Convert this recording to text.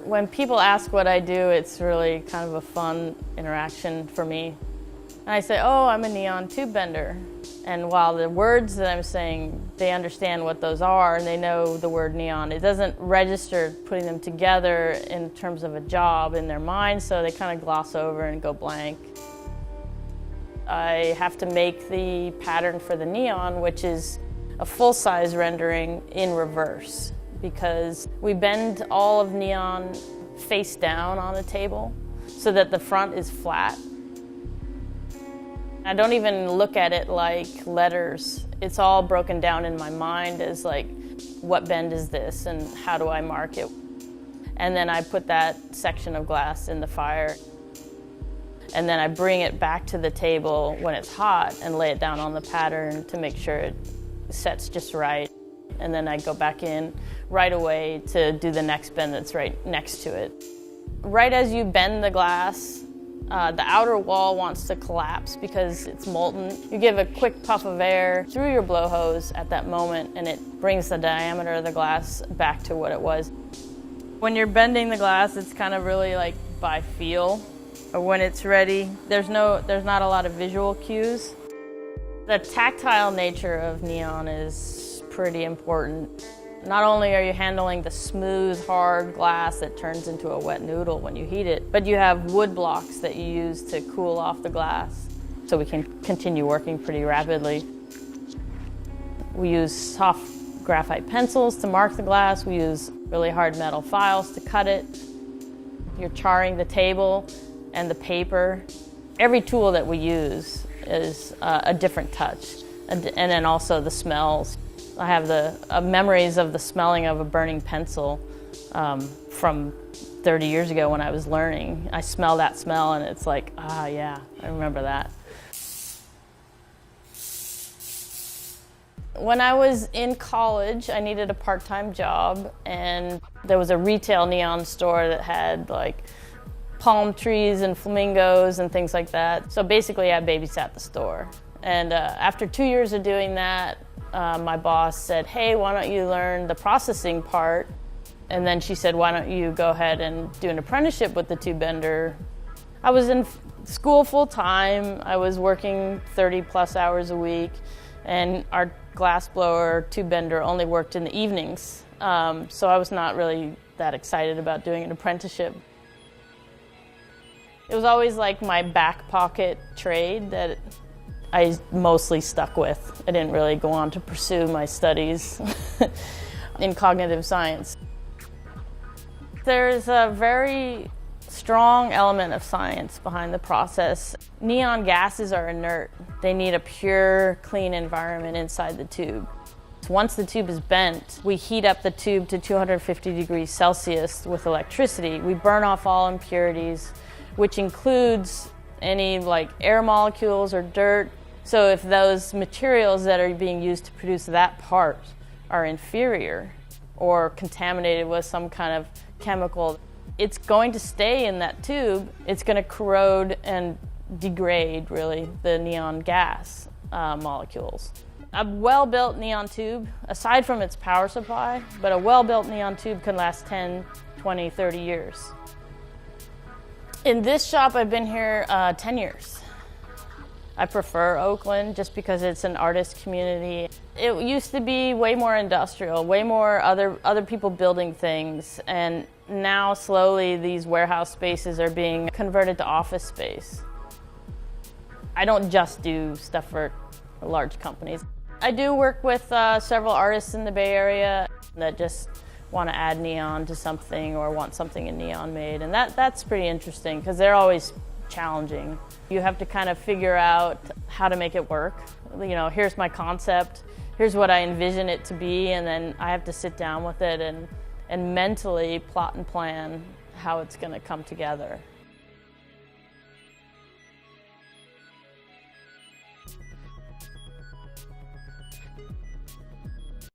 When people ask what I do, it's really kind of a fun interaction for me. And I say, oh, I'm a neon tube bender. And while the words that I'm saying, they understand what those are and they know the word neon, it doesn't register putting them together in terms of a job in their mind, so they kind of gloss over and go blank. I have to make the pattern for the neon, which is a full-size rendering in reverse, because we bend all of neon face down on a table so that the front is flat. I don't even look at it like letters. It's all broken down in my mind as like, what bend is this and how do I mark it? And then I put that section of glass in the fire. And then I bring it back to the table when it's hot and lay it down on the pattern to make sure it sets just right. And then I go back in right away to do the next bend that's right next to it. Right as you bend the glass, the outer wall wants to collapse because it's molten. You give a quick puff of air through your blow hose at that moment and it brings the diameter of the glass back to what it was. When you're bending the glass, it's kind of really like by feel. When it's ready, there's not a lot of visual cues. The tactile nature of neon is pretty important. Not only are you handling the smooth, hard glass that turns into a wet noodle when you heat it, but you have wood blocks that you use to cool off the glass so we can continue working pretty rapidly. We use soft graphite pencils to mark the glass. We use really hard metal files to cut it. You're charring the table and the paper. Every tool that we use is a different touch, and then also the smells. I have the memories of the smelling of a burning pencil from 30 years ago when I was learning. I smell that smell and it's like, ah, yeah, I remember that. When I was in college, I needed a part-time job, and there was a retail neon store that had like palm trees and flamingos and things like that. So basically I babysat the store. And after 2 years of doing that, my boss said, hey, why don't you learn the processing part? And then she said, why don't you go ahead and do an apprenticeship with the tube bender? I was in school full time. I was working 30 plus hours a week, and our glass blower tube bender only worked in the evenings. So I was not really that excited about doing an apprenticeship. It was always like my back pocket trade that I mostly stuck with. I didn't really go on to pursue my studies in cognitive science. There's a very strong element of science behind the process. Neon gases are inert. They need a pure, clean environment inside the tube. Once the tube is bent, we heat up the tube to 250 degrees Celsius with electricity. We burn off all impurities, which includes any like air molecules or dirt. So if those materials that are being used to produce that part are inferior or contaminated with some kind of chemical, it's going to stay in that tube. It's going to corrode and degrade, really, the neon gas molecules. A well-built neon tube, aside from its power supply, but a well-built neon tube can last 10, 20, 30 years. In this shop, I've been here 10 years. I prefer Oakland just because it's an artist community. It used to be way more industrial, way more other people building things, and now slowly these warehouse spaces are being converted to office space. I don't just do stuff for large companies. I do work with several artists in the Bay Area that just want to add neon to something or want something in neon made, and that's pretty interesting because they're always challenging. You have to kind of figure out how to make it work. You know, here's my concept, here's what I envision it to be, and then I have to sit down with it and mentally plot and plan how it's going to come together.